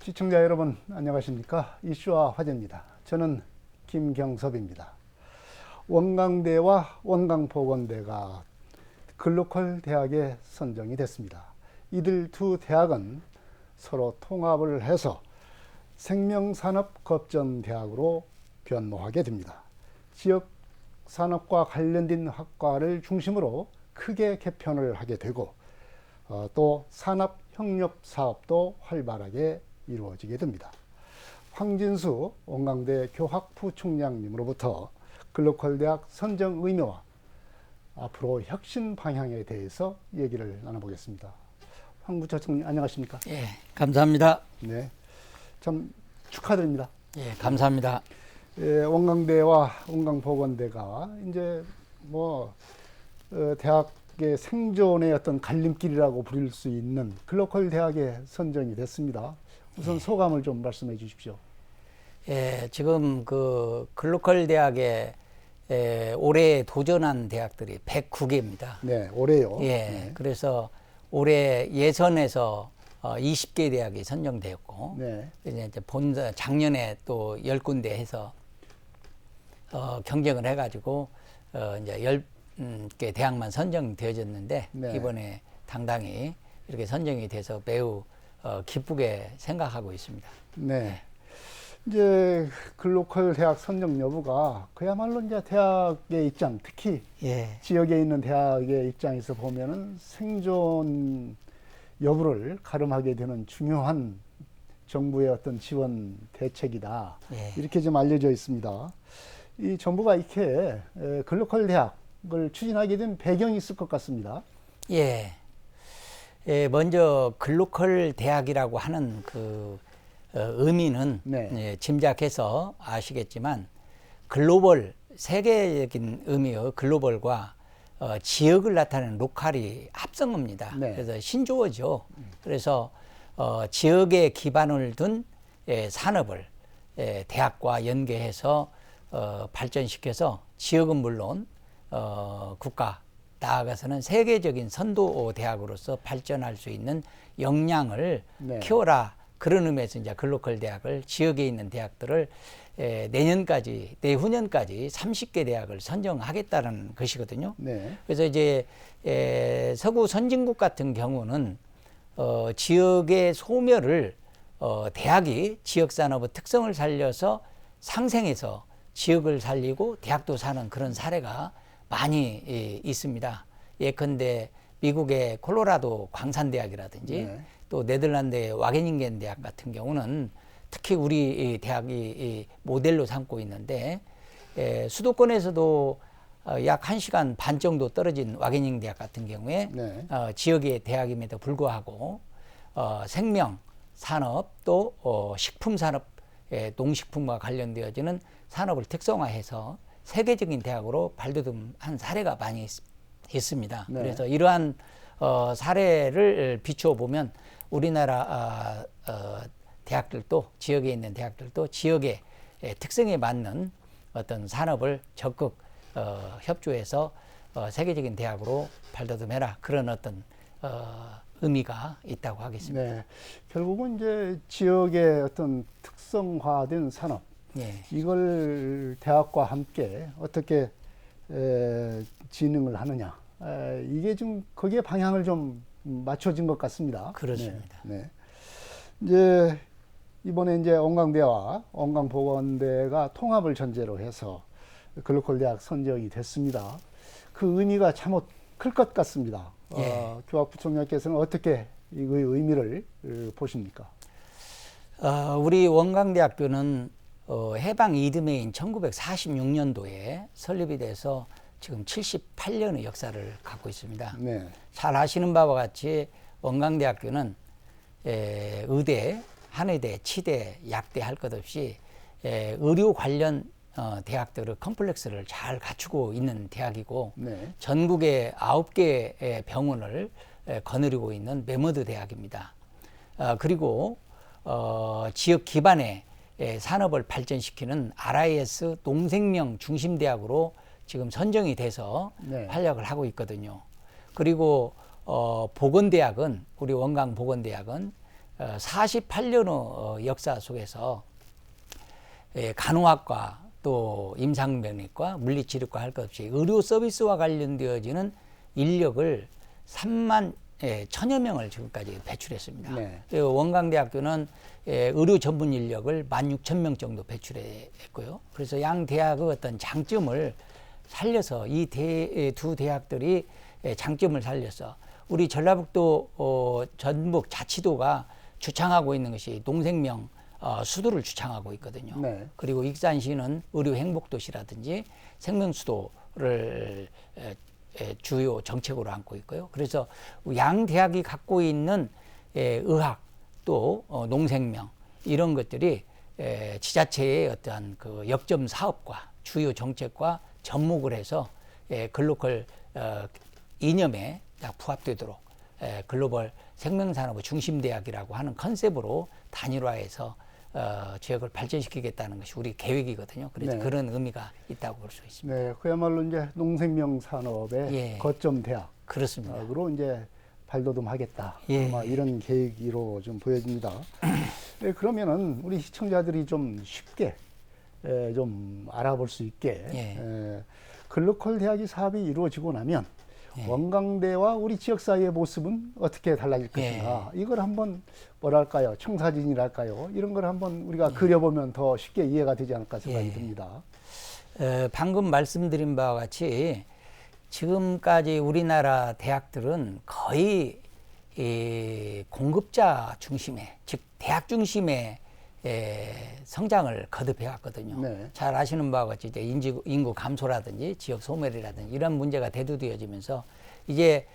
시청자 여러분 안녕하십니까? 이슈와 화제입니다. 저는 김경섭입니다. 원광대와 원광보건대가 글로컬 대학에 선정이 됐습니다. 이들 두 대학은 서로 통합을 해서 생명산업겁전대학으로 변모하게 됩니다. 지역 산업과 관련된 학과를 중심으로 크게 개편을 하게 되고 또 산업협력 사업도 활발하게 이루어지게 됩니다. 황진수 원광대 교학부총장님으로부터 글로컬 대학 선정 의미와 앞으로 혁신 방향에 대해서 얘기를 나눠보겠습니다. 황 부총장님 안녕하십니까? 예, 감사합니다. 네, 참 축하드립니다. 예, 감사합니다. 예, 원광대와 원광보건대가 이제 대학의 생존의 어떤 갈림길이라고 부릴 수 있는 글로컬 대학에 선정이 됐습니다. 우선 소감을 좀 말씀해 주십시오. 예, 지금 그 글로컬 대학에 올해 도전한 대학들이 109개입니다. 네, 올해요. 예, 네. 그래서 올해 예선에서 20개 대학이 선정되었고, 네. 이제 작년에 또 10군데 해서 경쟁을 해가지고 이제 10개 대학만 선정되어졌는데 네. 이번에 당당히 이렇게 선정이 돼서 매우 기쁘게 생각하고 있습니다. 네. 이제 글로컬 대학 선정 여부가 그야말로 이제 대학의 입장, 특히 예, 지역에 있는 대학의 입장에서 보면은 생존 여부를 가름하게 되는 중요한 정부의 어떤 지원 대책이다. 예. 이렇게 좀 알려져 있습니다. 이 정부가 이렇게 글로컬 대학을 추진하게 된 배경이 있을 것 같습니다. 예. 예, 먼저 글로컬 대학이라고 하는 그 의미는 네. 예, 짐작해서 아시겠지만 글로벌 세계적인 의미의 글로벌과 지역을 나타내는 로컬이 합성어입니다. 네. 그래서 신조어죠. 그래서 지역에 기반을 둔 산업을 대학과 연계해서 발전시켜서 지역은 물론 국가 나아가서는 세계적인 선도 대학으로서 발전할 수 있는 역량을 네. 키워라. 그런 의미에서 이제 글로컬 대학을 지역에 있는 대학들을 내년까지, 내후년까지 30개 대학을 선정하겠다는 것이거든요. 네. 그래서 이제 서구 선진국 같은 경우는 지역의 소멸을 대학이 지역 산업의 특성을 살려서 상생해서 지역을 살리고 대학도 사는 그런 사례가 많이 있습니다. 예컨대 미국의 콜로라도 광산대학이라든지 네. 또 네덜란드의 와게닝겐 대학 같은 경우는 특히 우리 대학이 모델로 삼고 있는데 수도권에서도 약 1시간 반 정도 떨어진 와게닝 대학 같은 경우에 네. 지역의 대학임에도 불구하고 생명 산업 또 식품 산업 농식품과 관련되어지는 산업을 특성화해서 세계적인 대학으로 발돋움한 사례가 많이 있습니다. 네. 그래서 이러한 사례를 비추어 보면 우리나라 대학들도 지역에 있는 대학들도 지역의 특성에 맞는 어떤 산업을 적극 협조해서 세계적인 대학으로 발돋움해라 그런 어떤 의미가 있다고 하겠습니다. 네. 결국은 이제 지역의 어떤 특성화된 산업, 예. 이걸 대학과 함께 어떻게 진흥을 하느냐, 이게 좀 거기에 방향을 좀 맞춰진 것 같습니다. 그렇습니다. 네. 네. 이제 이번에 이제 원광대와 원광보건대가 통합을 전제로 해서 글로컬 대학 선정이 됐습니다. 그 의미가 참 클 것 같습니다. 예. 교학부총장께서는 어떻게 이 의미를 보십니까? 우리 원광대학교는 해방 이듬해인 1946년도에 설립이 돼서 지금 78년의 역사를 갖고 있습니다. 네. 잘 아시는 바와 같이 원광대학교는 의대, 한의대, 치대, 약대 할 것 없이 의료 관련 대학들의 컴플렉스를 잘 갖추고 있는 대학이고 네. 전국에 9개의 병원을 거느리고 있는 메머드 대학입니다. 그리고 지역 기반의 산업을 발전시키는 RIS 농생명 중심대학으로 지금 선정이 돼서 네. 활약을 하고 있거든요. 그리고 보건대학은 우리 원광보건대학은 48년의 역사 속에서 간호학과 또 임상병리과, 물리치료과 할 것 없이 의료 서비스와 관련되어지는 인력을 3만 1,000여 명을 지금까지 배출했습니다. 네. 그리고 원광대학교는 의료 전문 인력을 16,000명 정도 배출했고요. 그래서 양 대학의 어떤 장점을 살려서 이 두 대학들이 장점을 살려서 우리 전라북도 전북 자치도가 주창하고 있는 것이 농생명 수도를 주창하고 있거든요. 네. 그리고 익산시는 의료 행복도시라든지 생명수도를 주요 정책으로 안고 있고요. 그래서 양 대학이 갖고 있는 의학 또 농생명 이런 것들이 지자체의 어떠한 그 역점 사업과 주요 정책과 접목을 해서 글로벌 이념에 딱 부합되도록 글로벌 생명산업의 중심대학이라고 하는 컨셉으로 단일화해서 지역을 발전시키겠다는 것이 우리 계획이거든요. 그래서 네. 그런 의미가 있다고 볼 수 있습니다. 네, 그야말로 이제 농생명 산업의 예. 거점 대학으로 그렇습니다. 이제 발돋움하겠다. 예. 아마 이런 계획으로 좀 보여집니다. 네, 그러면은 우리 시청자들이 좀 쉽게 좀 알아볼 수 있게 예. 글로컬 대학이 사업이 이루어지고 나면 원광대와 우리 지역 사회의 모습은 어떻게 달라질 것인가 이걸 한번 뭐랄까요, 청사진이랄까요, 이런 걸 한번 우리가 그려보면 더 쉽게 이해가 되지 않을까 생각이 듭니다. 방금 말씀드린 바와 같이 지금까지 우리나라 대학들은 거의 공급자 중심의, 즉 대학 중심의 성장을 거듭해 왔거든요. 네. 잘 아시는 바와 같이 이제 인구 감소라든지 지역 소멸이라든지 이런 문제가 대두되어지면서 이제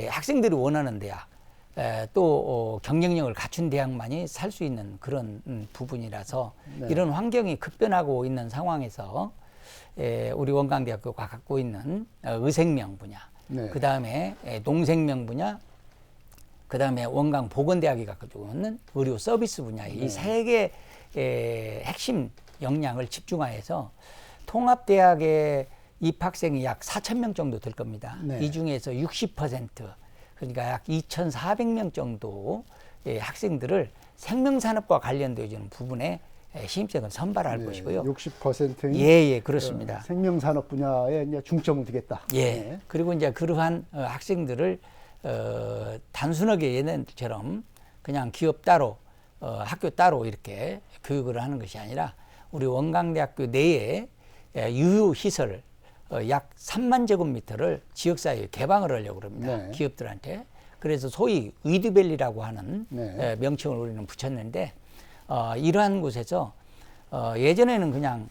학생들이 원하는 대학 또 경쟁력을 갖춘 대학만이 살 수 있는 그런 부분이라서 네. 이런 환경이 급변하고 있는 상황에서 우리 원광대학교가 갖고 있는 의생명 분야, 네. 그 다음에 농생명 분야, 그 다음에 원광보건대학이 갖고 있는 의료 서비스 분야, 이 세 개 핵심 역량을 집중하여서 통합대학의 입학생이 약 4,000명 정도 될 겁니다. 네. 이 중에서 60%, 그러니까 약 2,400명 정도 학생들을 생명산업과 관련되어지는 부분에 신입생을 선발할 것이고요. 60%는 예, 그렇습니다. 생명산업 분야에 이제 중점을 두겠다. 예. 네. 그리고 이제 그러한 학생들을 단순하게 얘네들처럼 그냥 기업 따로 학교 따로 이렇게 교육을 하는 것이 아니라 우리 원광대학교 내에 유휴 시설 약 3만 제곱미터를 지역사회에 개방을 하려고 합니다. 네. 기업들한테. 그래서 소위 위드밸리라고 하는 네. 명칭을 우리는 붙였는데 이러한 곳에서 예전에는 그냥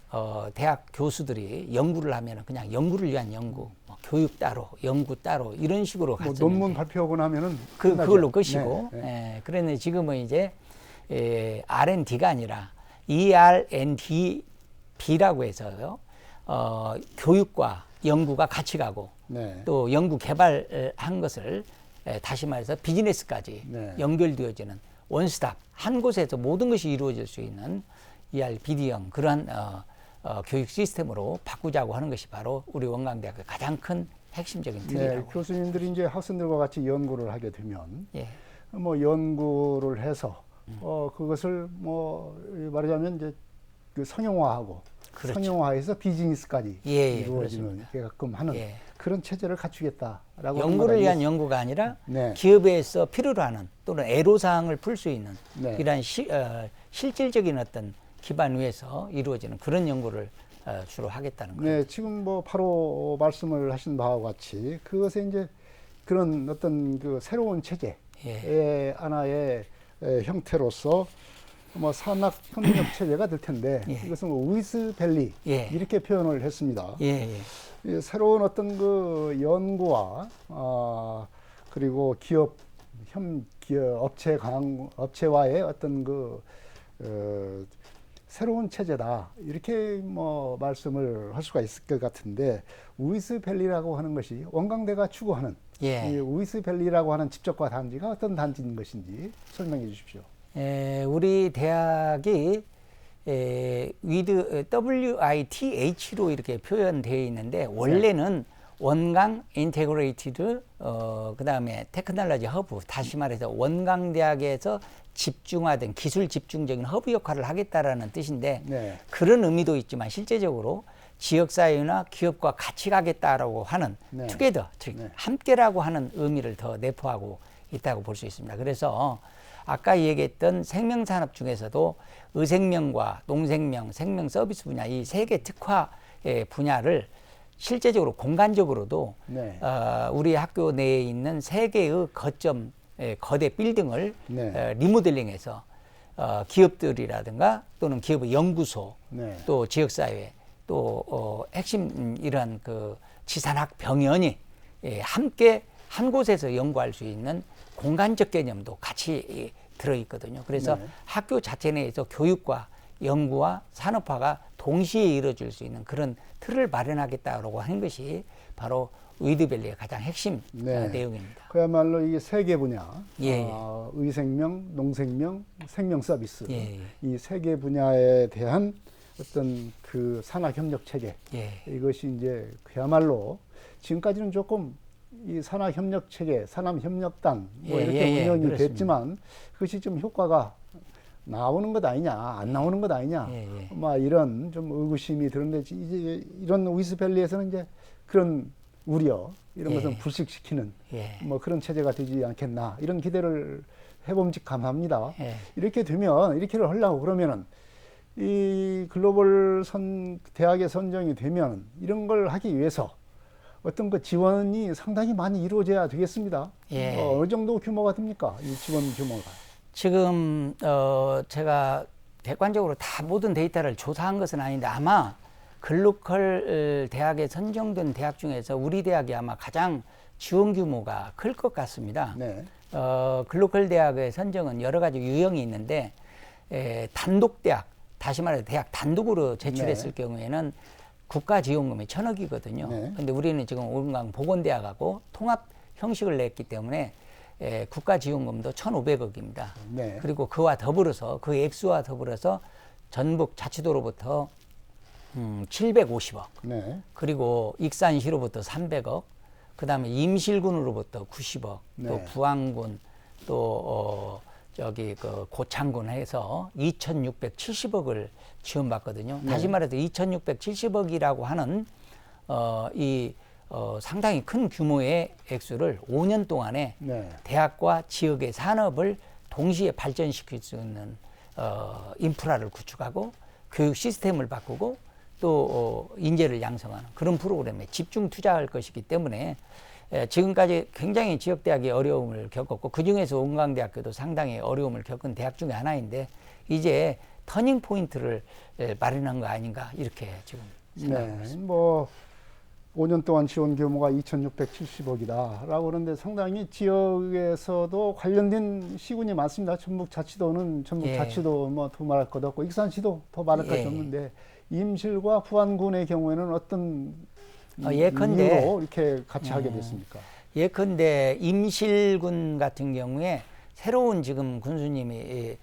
대학 교수들이 연구를 하면 그냥 연구를 위한 연구, 뭐 교육 따로, 연구 따로 이런 식으로 뭐 갔었는데 논문 발표하고 나면은 그걸로 끝나죠. 끝이고 네, 네. 그런데 지금은 이제 R&D가 아니라 ER&DB라고 해서요. 교육과 연구가 같이 가고 네. 또 연구 개발한 것을 다시 말해서 비즈니스까지 네. 연결되어지는 원스톱 한 곳에서 모든 것이 이루어질 수 있는 ERBD형 그러한 교육 시스템으로 바꾸자고 하는 것이 바로 우리 원광대학의 가장 큰 핵심적인 틀이라고. 네, 교수님들이 이제 학생들과 같이 연구를 하게 되면 예. 뭐 연구를 해서 그것을 뭐 말하자면 이제 그 성형화하고 그렇죠. 성형화해서 비즈니스까지 예, 이루어지는 게끔 하는 예. 그런 체제를 갖추겠다라고 연구를 위한 하는 연구가 아니라 네. 기업에서 필요로 하는 또는 애로사항을 풀 수 있는 네. 이러한 실질적인 어떤 기반 위에서 이루어지는 그런 연구를 주로 하겠다는 거예요. 네, 지금 뭐 바로 말씀을 하신 바와 같이 그것에 이제 그런 어떤 그 새로운 체제의 하나의 형태로서 뭐 산학 협력 체제가 될 텐데 이것은 뭐 위스밸리 이렇게 표현을 했습니다. 새로운 어떤 그 연구와 그리고 기업 업체와의 어떤 그 새로운 체제다 이렇게 뭐 말씀을 할 수가 있을 것 같은데 위스밸리라고 하는 것이 원광대가 추구하는 이 위스밸리라고 하는 집적과 단지가 어떤 단지인 것인지 설명해 주십시오. 우리 대학이 WITH로 이렇게 표현되어 있는데 원래는 원광 인테그레이티드 그 다음에 테크놀로지 허브 다시 말해서 원광대학에서 집중화된 기술 집중적인 허브 역할을 하겠다라는 뜻인데 네. 그런 의미도 있지만 실제적으로 지역사회나 기업과 같이 가겠다라고 하는 네. 투게더, 즉 네. 함께라고 하는 의미를 더 내포하고 있다고 볼 수 있습니다. 그래서 아까 얘기했던 생명산업 중에서도 의생명과 농생명, 생명 서비스 분야 이 세 개 특화의 분야를 실제적으로 공간적으로도 네. 우리 학교 내에 있는 세 개의 거점 거대 빌딩을 네. 리모델링해서 기업들이라든가 또는 기업의 연구소 네. 또 지역사회 또 핵심 이러한 그 지산학 병연이 함께 한 곳에서 연구할 수 있는 공간적 개념도 같이 들어있거든요. 그래서 네. 학교 자체 내에서 교육과 연구와 산업화가 동시에 이루어질 수 있는 그런 틀을 마련하겠다라고 하는 것이 바로 위드밸리의 가장 핵심 네. 내용입니다. 그야말로 이게 세 개 분야, 예. 의생명, 농생명, 생명 서비스 예. 이 세 개 분야에 대한 어떤 그 산학 협력 체계 예. 이것이 이제 그야말로 지금까지는 조금 이 산학 협력 체계, 산업 협력단 뭐 예, 이렇게 예, 예, 운영이 그렇습니다. 됐지만 그것이 좀 효과가 나오는 것 아니냐, 안 나오는 것 아니냐, 예, 예. 막 이런 좀 의구심이 드는데 이제 이런 위스밸리에서는 이제 그런 우려 이런 예. 것은 불식시키는 예. 뭐 그런 체제가 되지 않겠나 이런 기대를 해봄직함합니다. 예. 이렇게 되면 이렇게를 하려고 그러면은 이 글로벌 대학에 선정이 되면 이런 걸 하기 위해서 어떤 그 지원이 상당히 많이 이루어져야 되겠습니다. 예. 어느 정도 규모가 됩니까? 이 지원 규모가. 지금 제가 객관적으로 다 모든 데이터를 조사한 것은 아닌데 아마 글로컬 대학에 선정된 대학 중에서 우리 대학이 아마 가장 지원 규모가 클 것 같습니다. 네. 글로컬 대학의 선정은 여러 가지 유형이 있는데 단독 대학, 다시 말해서 대학 단독으로 제출했을 네. 경우에는 국가 지원금이 1,000억이거든요. 네. 근데 우리는 지금 온강보건대학하고 통합 형식을 냈기 때문에 국가 지원금도 1,500억입니다. 네. 그리고 그와 더불어서 그 액수와 더불어서 전북 자치도로부터 750억, 네. 그리고 익산시로부터 300억, 그 다음에 임실군으로부터 90억, 네. 또 부안군, 또 저기 그 고창군 해서 2,670억을 지원받거든요. 네. 다시 말해서 2,670억이라고 하는 상당히 큰 규모의 액수를 5년 동안에 네. 대학과 지역의 산업을 동시에 발전시킬 수 있는 인프라를 구축하고 교육 시스템을 바꾸고 또 인재를 양성하는 그런 프로그램에 집중 투자할 것이기 때문에 지금까지 굉장히 지역대학이 어려움을 겪었고 그중에서 온강대학교도 상당히 어려움을 겪은 대학 중에 하나인데 이제 터닝 포인트를 마련한 거 아닌가 이렇게 지금 생각하고 네. 있습니다. 뭐 5년 동안 지원 규모가 2,670억이다라고 그러는데 상당히 지역에서도 관련된 시군이 많습니다. 전북자치도는 전북자치도 뭐 두말할 것 없고 익산시도 더 말할 것이 없는데 임실과 부안군의 경우에는 어떤 예컨대 이유로 이렇게 같이 하게 됐습니까? 예컨대 임실군 같은 경우에 새로운 지금 군수님이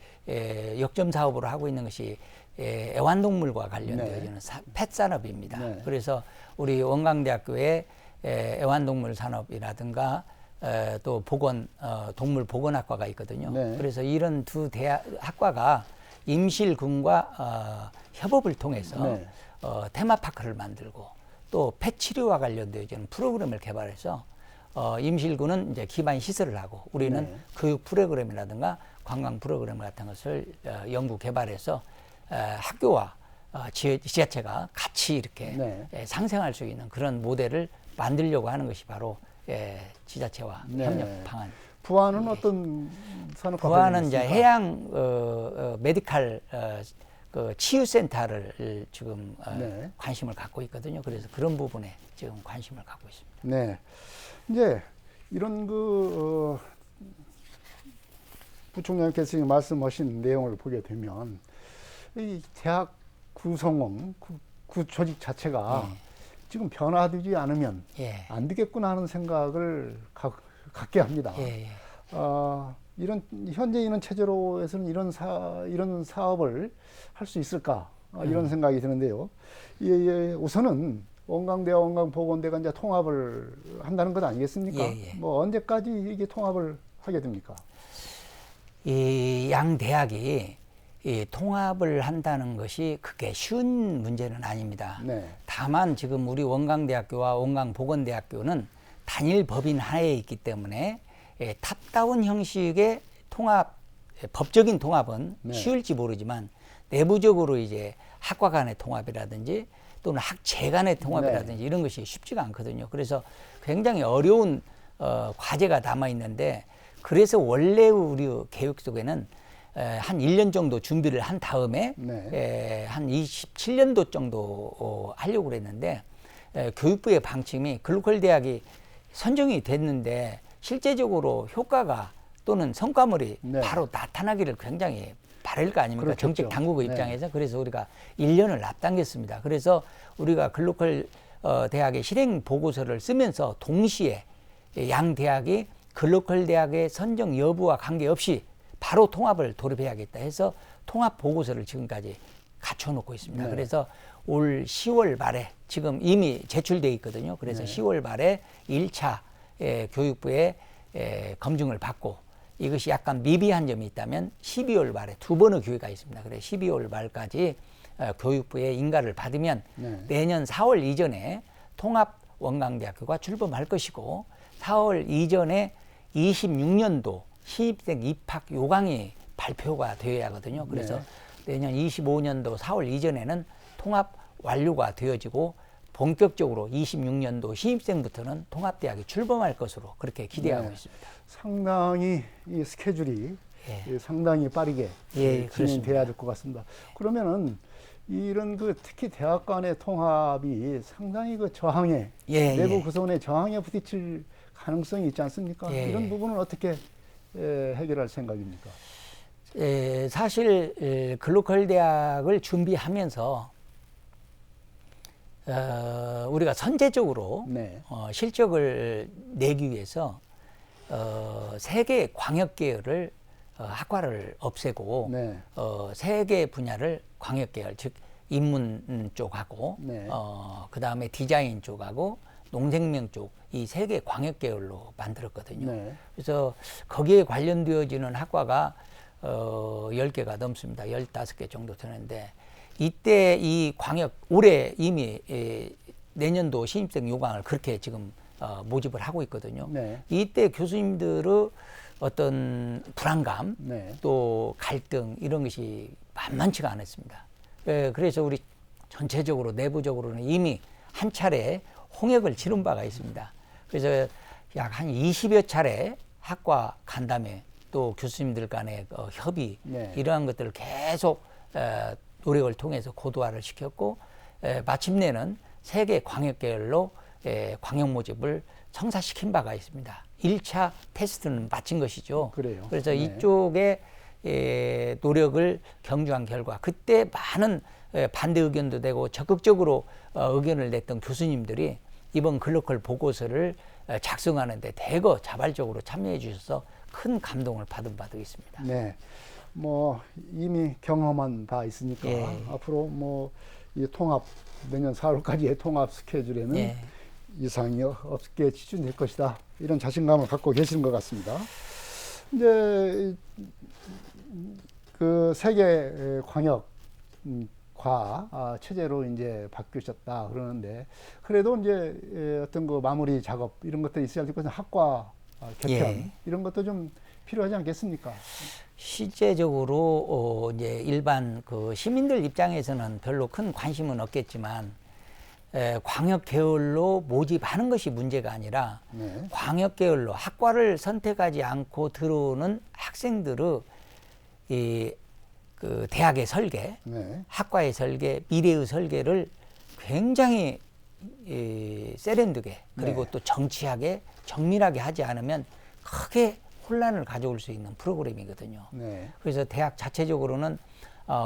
역점 사업으로 하고 있는 것이 애완동물과 관련되어지는 펫 산업입니다. 네. 그래서 우리 원광대학교의 애완동물 산업이라든가 또 동물 보건학과가 있거든요. 네. 그래서 이런 두 학과가 임실군과 협업을 통해서 네. 테마파크를 만들고 또 펫 치료와 관련되어지는 프로그램을 개발해서 임실군은 이제 기반 시설을 하고 우리는 네. 교육 프로그램이라든가 관광 프로그램 같은 것을 연구 개발해서 학교와 지자체가 같이 이렇게 네. 상생할 수 있는 그런 모델을 만들려고 하는 것이 바로 지자체와 네. 협력 방안. 부안은 어떤 산업과 부안은 이제 관련이 있습니까? 해양 메디칼 그 치유센터를 지금 네. 관심을 갖고 있거든요. 그래서 그런 부분에 지금 관심을 갖고 있습니다. 네. 이제 이런 부총장님께서 말씀하신 내용을 보게 되면 이 대학 구성원, 조직 자체가 지금 변화되지 않으면 예. 안 되겠구나 하는 생각을 갖게 합니다. 예, 예. 현재 있는 체제로 해서는 이런 사업을 할 수 있을까? 이런 생각이 드는데요. 우선은 원광대와 원광보건대가 이제 통합을 한다는 것 아니겠습니까? 예, 예. 뭐 언제까지 이게 통합을 하게 됩니까? 이 양 대학이 이 통합을 한다는 것이 그게 쉬운 문제는 아닙니다. 네. 다만 지금 우리 원광대학교와 원광보건대학교는 단일 법인 하에 있기 때문에 탑다운 형식의 통합, 법적인 통합은 네. 쉬울지 모르지만 내부적으로 이제 학과 간의 통합이라든지 또는 학제 간의 통합이라든지 이런 것이 쉽지가 않거든요. 그래서 굉장히 어려운 과제가 남아 있는데, 그래서 원래 우리 계획 속에는 한 1년 정도 준비를 한 다음에 네. 한 27년도 정도 하려고 그랬는데, 교육부의 방침이 글로컬 대학이 선정이 됐는데 실제적으로 효과가 또는 성과물이 네. 바로 나타나기를 굉장히 바랄 거 아닙니까? 그렇겠죠. 정책 당국의 네. 입장에서. 그래서 우리가 1년을 앞당겼습니다. 그래서 우리가 글로컬 대학의 실행 보고서를 쓰면서 동시에 양 대학이 글로컬 대학의 선정 여부와 관계없이 바로 통합을 돌입해야겠다 해서 통합 보고서를 지금까지 갖춰놓고 있습니다. 네. 그래서 올 10월 말에 지금 이미 제출돼 있거든요. 그래서 네. 10월 말에 1차 교육부의 검증을 받고, 이것이 약간 미비한 점이 있다면 12월 말에 두 번의 기회가 있습니다. 그래서 12월 말까지 교육부의 인가를 받으면 네. 내년 4월 이전에 통합 원광대학교가 출범할 것이고, 4월 이전에 26년도 신입생 입학 요강이 발표가 되어야 하거든요. 그래서 내년 25년도 4월 이전에는 통합 완료가 되어지고 본격적으로 26년도 신입생부터는 통합대학이 출범할 것으로 그렇게 기대하고 네. 있습니다. 상당히 이 스케줄이 상당히 빠르게 진행돼야 그렇습니다. 될 것 같습니다. 그러면은 이런 그 특히 대학 간의 통합이 상당히 그 저항에 내부 구성원의 저항에 부딪힐 가능성이 있지 않습니까? 이런 부분은 어떻게 해결할 생각입니까? 사실 글로컬 대학을 준비하면서 우리가 선제적으로 네. 실적을 내기 위해서 세 개의 광역 계열을 학과를 없애고 네. 세 개 분야를 광역 계열, 즉 인문 쪽하고 네. 그 다음에 디자인 쪽하고 농생명 쪽, 이 세 개 광역 계열로 만들었거든요. 네. 그래서 거기에 관련되어지는 학과가 10개가 넘습니다. 15개 정도 되는데, 이때 이 광역 올해 이미 내년도 신입생 요강을 그렇게 지금 모집을 하고 있거든요. 네. 이때 교수님들의 어떤 불안감, 네. 또 갈등 이런 것이 만만치가 않았습니다. 그래서 우리 전체적으로 내부적으로는 이미 한 차례 홍역을 치른 바가 있습니다. 그래서 약 한 20여 차례 학과 간담회, 또 교수님들 간의 협의, 이러한 것들을 계속 노력을 통해서 고도화를 시켰고, 마침내는 세계 광역 계열로 광역 모집을 성사시킨 바가 있습니다. 1차 테스트는 마친 것이죠. 그래요. 그래서 네. 이쪽에 노력을 경주한 결과, 그때 많은 반대 의견도 되고 적극적으로 의견을 냈던 교수님들이 이번 글로컬 보고서를 작성하는데 대거 자발적으로 참여해 주셔서 큰 감동을 받은 바도 있습니다. 네. 뭐 이미 경험한 바 있으니까 앞으로 뭐 이 통합 내년 4월까지의 통합 스케줄에는 이상이 없게 추진될 것이다, 이런 자신감을 갖고 계시는 것 같습니다. 이제 그 세계 광역 체제로 이제 바뀌셨다 그러는데, 그래도 이제 어떤 그 마무리 작업 이런 것들이 있어야 될 것은 학과 개편 이런 것도 좀 필요하지 않겠습니까? 실제적으로 이제 일반 그 시민들 입장에서는 별로 큰 관심은 없겠지만, 광역 계열로 모집하는 것이 문제가 아니라 광역 계열로 학과를 선택하지 않고 들어오는 학생들의 그 대학의 설계, 학과의 설계, 미래의 설계를 굉장히 세련되게, 그리고 또 정치하게, 정밀하게 하지 않으면 크게 혼란을 가져올 수 있는 프로그램이거든요. 그래서 대학 자체적으로는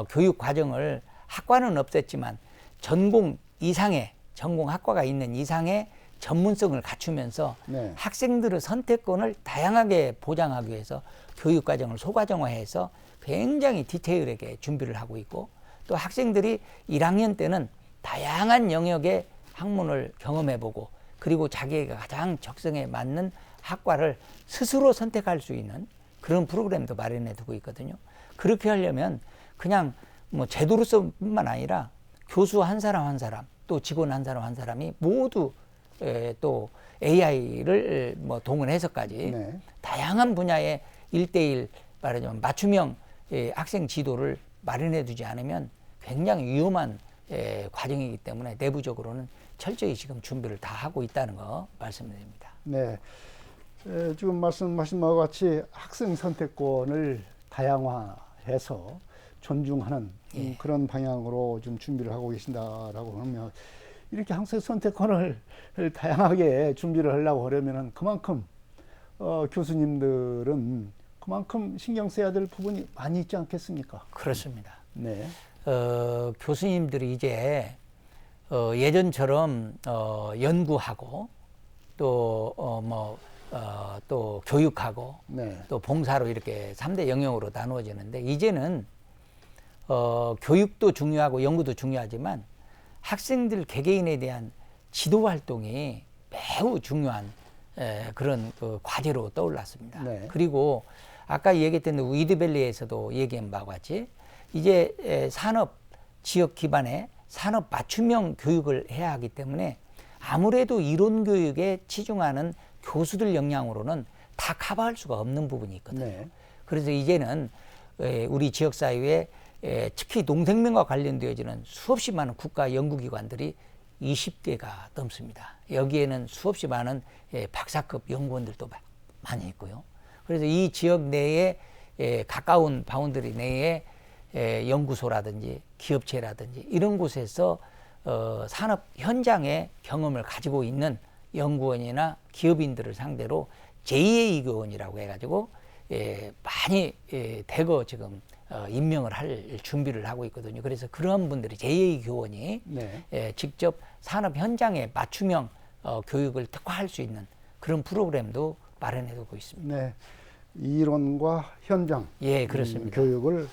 교육 과정을 학과는 없앴지만 전공 이상의, 전공 학과가 있는 이상의 전문성을 갖추면서 학생들의 선택권을 다양하게 보장하기 위해서 교육 과정을 소과정화해서 굉장히 디테일하게 준비를 하고 있고, 또 학생들이 1학년 때는 다양한 영역의 학문을 경험해보고, 그리고 자기가 가장 적성에 맞는 학과를 스스로 선택할 수 있는 그런 프로그램도 마련해 두고 있거든요. 그렇게 하려면 그냥 뭐 제도로서뿐만 아니라 교수 한 사람 한 사람, 또 직원 한 사람 한 사람이 모두 또 AI를 뭐 동원해서까지 네. 다양한 분야의 1대1 말하자면 맞춤형 학생 지도를 마련해 두지 않으면 굉장히 위험한 과정이기 때문에 내부적으로는 철저히 지금 준비를 다 하고 있다는 거 말씀드립니다. 네. 지금 말씀하신 바와 같이 학생 선택권을 다양화해서 존중하는 그런 방향으로 좀 준비를 하고 계신다라고 하면 이렇게 학생 선택권을 다양하게 준비를 하려고 하려면 그만큼 교수님들은 그만큼 신경 써야 될 부분이 많이 있지 않겠습니까? 그렇습니다. 네. 교수님들이 이제 예전처럼 연구하고 또 교육하고 네. 또 봉사로 이렇게 3대 영역으로 나누어지는데 이제는 교육도 중요하고 연구도 중요하지만 학생들 개개인에 대한 지도 활동이 매우 중요한 그런 그 과제로 떠올랐습니다. 네. 그리고 아까 얘기했던 위드밸리에서도 얘기한 바와 같이 이제 산업 지역 기반의 산업 맞춤형 교육을 해야 하기 때문에 아무래도 이론 교육에 치중하는 교수들 역량으로는 다 커버할 수가 없는 부분이 있거든요. 네. 그래서 이제는 우리 지역사회에 특히 농생명과 관련되어지는 수없이 많은 국가 연구기관들이 20개가 넘습니다. 여기에는 수없이 많은 박사급 연구원들도 많이 있고요. 그래서 이 지역 내에 가까운 바운더리 내에 연구소라든지 기업체라든지 이런 곳에서 산업 현장의 경험을 가지고 있는 연구원이나 기업인들을 상대로 JA 교원이라고 해가지고 많이 대거 지금 임명을 할 준비를 하고 있거든요. 그래서 그런 분들이 JA 교원이 네. 직접 산업 현장에 맞춤형 교육을 특화할 수 있는 그런 프로그램도 마련해두고 있습니다. 네. 이론과 현장 예, 그렇습니다. 교육을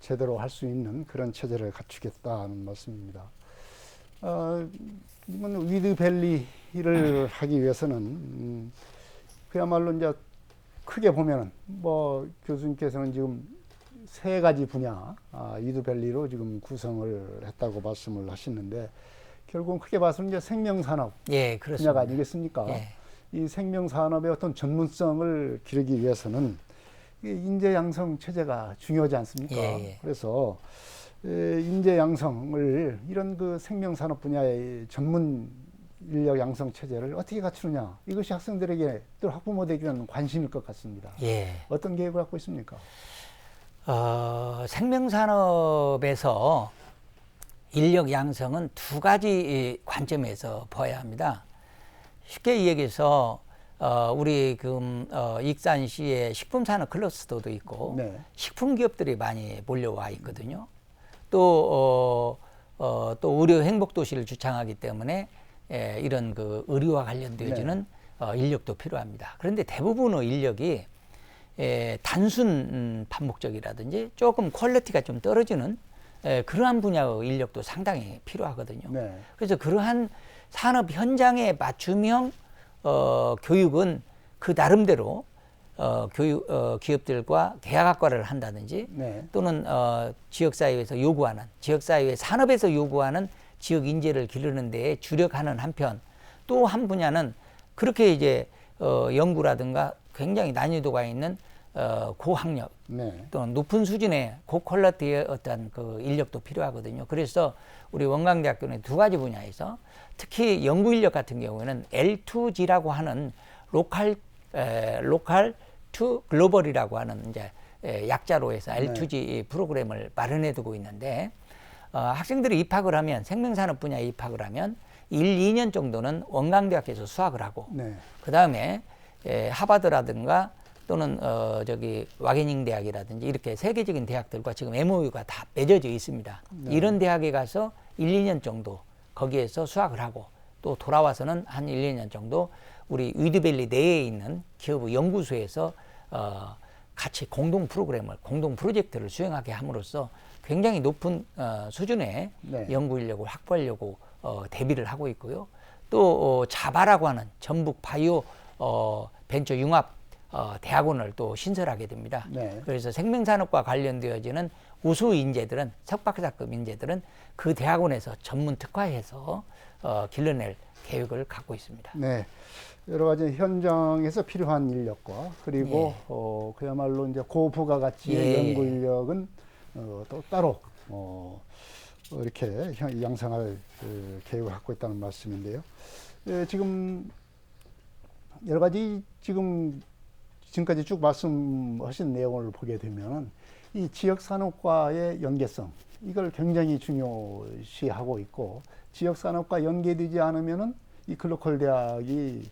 제대로 할 수 있는 그런 체제를 갖추겠다는 말씀입니다. 이번 위드밸리를 하기 위해서는 그야말로 이제 크게 보면은 뭐 교수님께서는 지금 3가지 분야 위드밸리로 지금 구성을 했다고 말씀을 하시는데 결국은 크게 봐서는 이제 생명산업 예, 그렇습니다. 분야가 아니겠습니까? 예. 이 생명산업의 어떤 전문성을 기르기 위해서는 이 인재 양성 체제가 중요하지 않습니까? 예. 그래서 인재 양성을 이런 그 생명산업 분야의 전문 인력 양성 체제를 어떻게 갖추느냐, 이것이 학생들에게 또 학부모들에게는 관심일 것 같습니다. 예. 어떤 계획을 갖고 있습니까? 생명산업에서 인력 양성은 2가지 관점에서 봐야 합니다. 쉽게 얘기해서 우리 익산시에 식품산업 클러스터도 있고 네. 식품 기업들이 많이 몰려와 있거든요. 또 의료 행복 도시를 주창하기 때문에 이런 그 의료와 관련되어지는 인력도 필요합니다. 그런데 대부분의 인력이 단순 반복적이라든지 조금 퀄리티가 좀 떨어지는 그러한 분야의 인력도 상당히 필요하거든요. 네. 그래서 그러한 산업 현장에 맞춤형 교육은 그 나름대로 기업들과 대학학과를 한다든지 네. 또는 지역사회에서 요구하는 지역사회 산업에서 요구하는 지역 인재를 기르는 데에 주력하는 한편 또 한 분야는 그렇게 이제 연구라든가 굉장히 난이도가 있는 고학력 네. 또는 높은 수준의 고퀄리티의 어떤 그 인력도 필요하거든요. 그래서 우리 원광대학교는 2가지 분야에서 특히 연구 인력 같은 경우에는 L2G라고 하는 로컬 투 글로벌이라고 하는 이제 약자로 해서 L2G 프로그램을 마련해 두고 있는데 학생들이 입학을 하면 생명산업 분야에 입학을 하면 1, 2년 정도는 원광대학교에서 수학을 하고 네. 그 다음에 하버드라든가 또는 와게닝 대학이라든지 이렇게 세계적인 대학들과 지금 MOU가 다 맺어져 있습니다. 네. 이런 대학에 가서 1, 2년 정도 거기에서 수학을 하고 또 돌아와서는 한 1, 2년 정도 우리 위드밸리 내에 있는 기업 연구소에서 같이 공동 프로그램을 공동 프로젝트를 수행하게 함으로써 굉장히 높은 수준의 네. 연구 인력을 확보하려고 대비를 하고 있고요. 또 자바라고 하는 전북 바이오 벤처 융합 대학원을 또 신설하게 됩니다. 네. 그래서 생명산업과 관련되어지는 우수 인재들은 석박사급 인재들은 그 대학원에서 전문 특화해서 길러낼 계획을 갖고 있습니다. 네. 여러 가지 현장에서 필요한 인력과 그리고 그야말로 이제 고부가가치의 예. 연구 인력은 또 따로 이렇게 양성할 계획을 갖고 있다는 말씀인데요. 지금 여러 가지 지금까지 쭉 말씀하신 내용을 보게 되면 이 지역 산업과의 연계성 이걸 굉장히 중요시하고 있고 지역 산업과 연계되지 않으면은 이 글로컬 대학이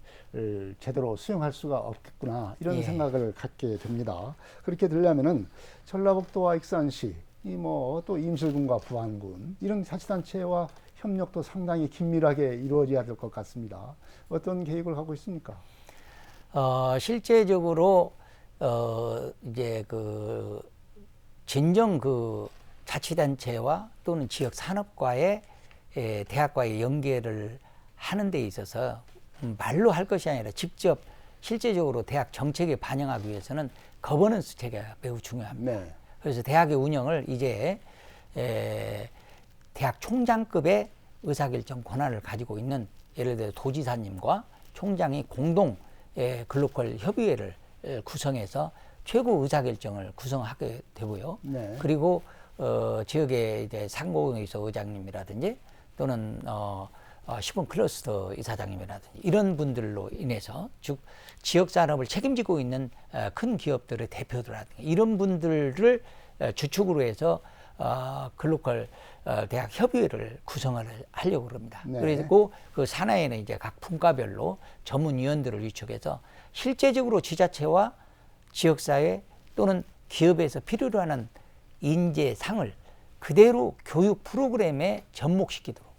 제대로 수용할 수가 없겠구나 이런 생각을 갖게 됩니다. 그렇게 되려면은 전라북도와 익산시 이 뭐 또 임실군과 부안군 이런 자치단체와 협력도 상당히 긴밀하게 이루어져야 될 것 같습니다. 어떤 계획을 하고 있습니까? 실제적으로 이제 그 진정 그 자치단체와 또는 지역 산업과의 대학과의 연계를 하는 데 있어서 말로 할 것이 아니라 직접 실제적으로 대학 정책에 반영하기 위해서는 거버넌스 체계가 매우 중요합니다. 네. 그래서 대학의 운영을 이제 대학 총장급의 의사결정 권한을 가지고 있는 예를 들어 도지사님과 총장이 공동 글로컬 협의회를 구성해서 최고 의사결정을 구성하게 되고요. 네. 그리고 지역의 이제 상공의소 의장님이라든지 또는 시범 클러스터 이사장님이라든지 이런 분들로 인해서 즉 지역 산업을 책임지고 있는 큰 기업들의 대표들라든지 이런 분들을 주축으로 해서 글로컬 대학 협의회를 구성을 하려고 합니다. 네. 그리고 그 산하에는 이제 각 분과별로 전문위원들을 위촉해서 실제적으로 지자체와 지역사회 또는 기업에서 필요로 하는 인재상을 그대로 교육 프로그램에 접목시키도록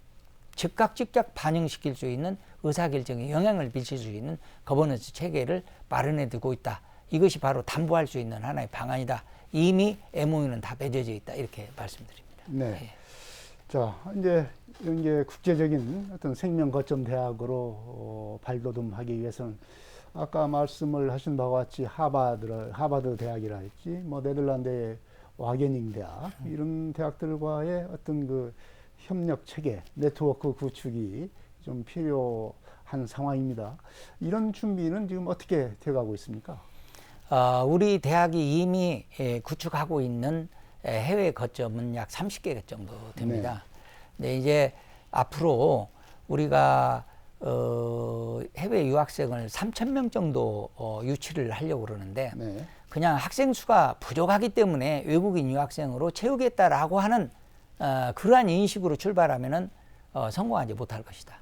즉각 반영시킬 수 있는 의사결정에 영향을 미칠 수 있는 거버넌스 체계를 마련해 두고 있다. 이것이 바로 담보할 수 있는 하나의 방안이다. 이미 MOU는 다 맺어져 있다. 이렇게 말씀드립니다. 네. 자, 이제 국제적인 어떤 생명 거점 대학으로 발돋움하기 위해서는 아까 말씀을 하신 바와 같이 하버드 대학이라 했지, 뭐 네덜란드의 와게닝 대학 이런 대학들과의 어떤 그 협력 체계, 네트워크 구축이 좀 필요한 상황입니다. 이런 준비는 지금 어떻게 돼가고 있습니까? 우리 대학이 이미 구축하고 있는 해외 거점은 약 30개 정도 됩니다. 네, 이제 앞으로 우리가 해외 유학생을 3,000명 정도 유치를 하려고 그러는데 네. 그냥 학생 수가 부족하기 때문에 외국인 유학생으로 채우겠다라고 하는 그러한 인식으로 출발하면은 성공하지 못할 것이다.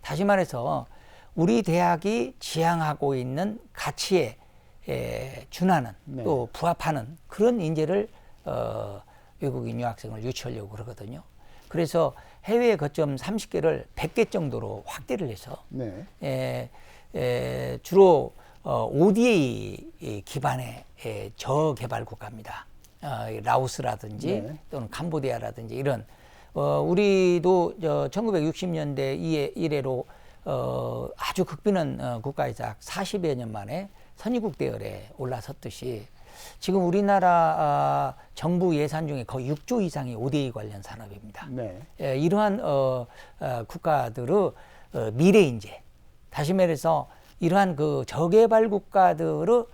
다시 말해서 우리 대학이 지향하고 있는 가치에 준하는 네. 또 부합하는 그런 인재를 외국인 유학생을 유치하려고 그러거든요. 그래서 해외 거점 30개를 100개 정도로 확대를 해서 네. 주로 ODA 기반의 저개발 국가입니다. 라오스라든지 네. 또는 캄보디아라든지 이런 우리도 1960년대 이래로 아주 극빈한 국가에서 40여 년 만에 선진국 대열에 올라섰듯이 지금 우리나라 정부 예산 중에 거의 6조 이상이 ODA 관련 산업입니다. 네. 이러한 국가들의 미래 인재, 다시 말해서 이러한 그 저개발 국가들의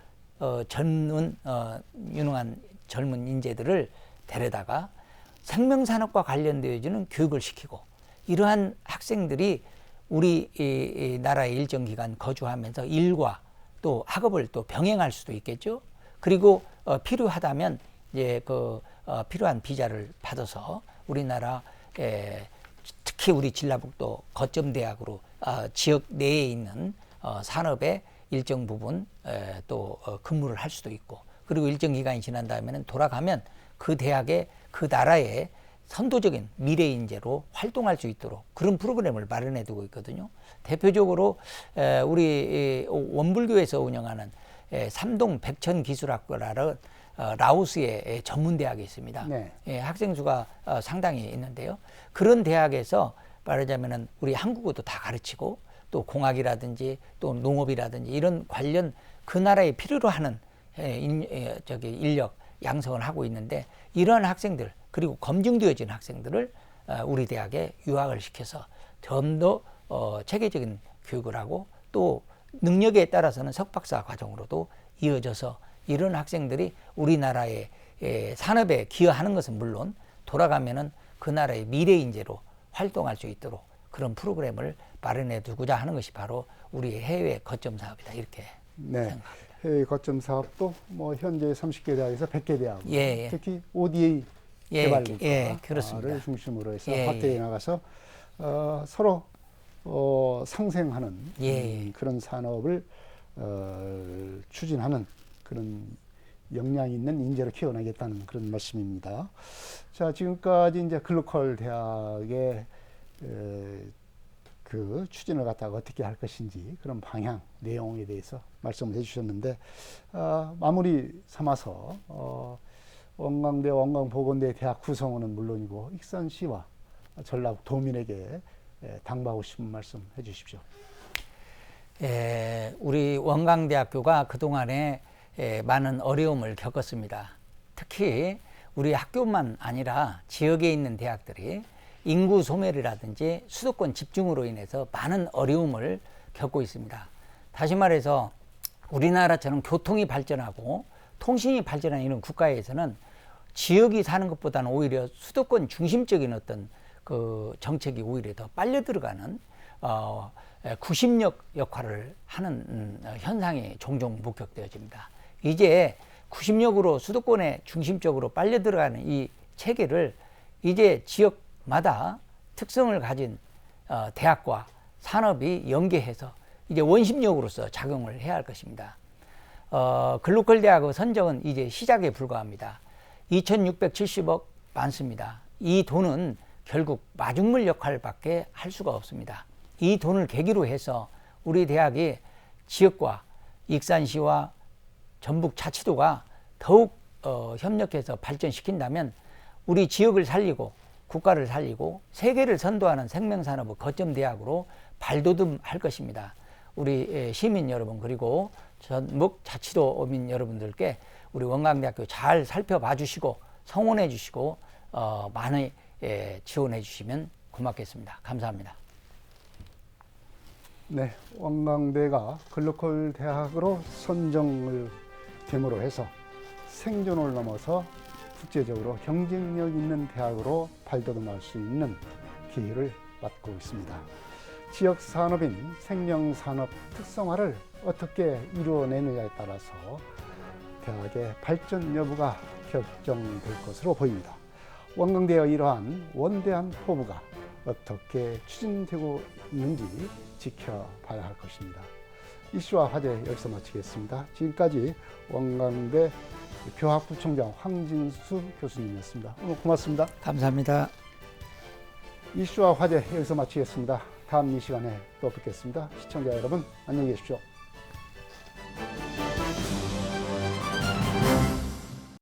유능한 젊은 인재들을 데려다가 생명산업과 관련되어지는 교육을 시키고 이러한 학생들이 우리 이 나라에 일정 기간 거주하면서 일과 또 학업을 또 병행할 수도 있겠죠. 그리고 필요하다면 이제 필요한 비자를 받아서 우리나라 특히 우리 전라북도 거점 대학으로 지역 내에 있는 산업의 일정 부분 또 근무를 할 수도 있고 그리고 일정 기간이 지난 다음에는 돌아가면 그 대학의 그 나라의 선도적인 미래 인재로 활동할 수 있도록 그런 프로그램을 마련해 두고 있거든요. 대표적으로 우리 원불교에서 운영하는 삼동 백천기술학교라는 라오스의 전문대학이 있습니다. 네. 학생 수가 상당히 있는데요. 그런 대학에서 말하자면은 우리 한국어도 다 가르치고 또 공학이라든지 또 농업이라든지 이런 관련 그 나라에 필요로 하는 인력 양성을 하고 있는데, 이러한 학생들 그리고 검증되어진 학생들을 우리 대학에 유학을 시켜서 좀 더 체계적인 교육을 하고 또 능력에 따라서는 석박사 과정으로도 이어져서 이런 학생들이 우리나라의 산업에 기여하는 것은 물론 돌아가면은 그 나라의 미래 인재로 활동할 수 있도록 그런 프로그램을 마련해 두고자 하는 것이 바로 우리 해외 거점 사업이다, 이렇게 네. 생각합니다. 해외 거점 사업도 뭐 현재 30개 대학에서 100개 대학, 예. 특히 ODA 예, 개발국가를 예, 그렇습니다. 중심으로 해서 예, 확대해 나가서 서로 상생하는 예. 그런 산업을 추진하는 그런 역량 있는 인재를 키워내겠다는 그런 말씀입니다. 자, 지금까지 이제 글로컬 대학의 그 추진을 갖다가 어떻게 할 것인지 그런 방향, 내용에 대해서 말씀을 해주셨는데, 마무리 삼아서 원광대, 원광보건대 대학 구성원은 물론이고 익산시와 전라북 도민에게 당부하고 싶은 말씀 해주십시오. 우리 원광대학교가 그동안에 많은 어려움을 겪었습니다. 특히 우리 학교만 아니라 지역에 있는 대학들이 인구 소멸이라든지 수도권 집중으로 인해서 많은 어려움을 겪고 있습니다. 다시 말해서 우리나라처럼 교통이 발전하고 통신이 발전한 이런 국가에서는 지역이 사는 것보다는 오히려 수도권 중심적인 어떤 그 정책이 오히려 더 빨려 들어가는 구심력 역할을 하는 현상이 종종 목격되어집니다. 이제 구심력으로 수도권의 중심적으로 빨려 들어가는 이 체계를 이제 지역마다 특성을 가진 대학과 산업이 연계해서 이제 원심력으로서 작용을 해야 할 것입니다. 글로컬 대학의 선정은 이제 시작에 불과합니다. 2,670억 많습니다. 이 돈은 결국 마중물 역할밖에 할 수가 없습니다. 이 돈을 계기로 해서 우리 대학이 지역과 익산시와 전북 자치도가 더욱 협력해서 발전시킨다면 우리 지역을 살리고 국가를 살리고 세계를 선도하는 생명산업의 거점 대학으로 발돋움할 것입니다. 우리 시민 여러분 그리고 전북 자치도민 여러분들께 우리 원광대학교 잘 살펴봐 주시고 성원해 주시고 많이 지원해 주시면 고맙겠습니다. 감사합니다. 네, 원광대가 글로컬 대학으로 선정을 됨으로 해서 생존을 넘어서 국제적으로 경쟁력 있는 대학으로 발돋움할 수 있는 기회를 맞고 있습니다. 지역 산업인 생명산업 특성화를 어떻게 이루어내느냐에 따라서 대학의 발전 여부가 결정될 것으로 보입니다. 원광대의 이러한 원대한 포부가 어떻게 추진되고 있는지 지켜봐야 할 것입니다. 이슈와 화제 여기서 마치겠습니다. 지금까지 원광대 교학부총장 황진수 교수님이었습니다. 오늘 고맙습니다. 감사합니다. 이슈와 화제 여기서 마치겠습니다. 다음 이 시간에 또 뵙겠습니다. 시청자 여러분 안녕히 계십시오.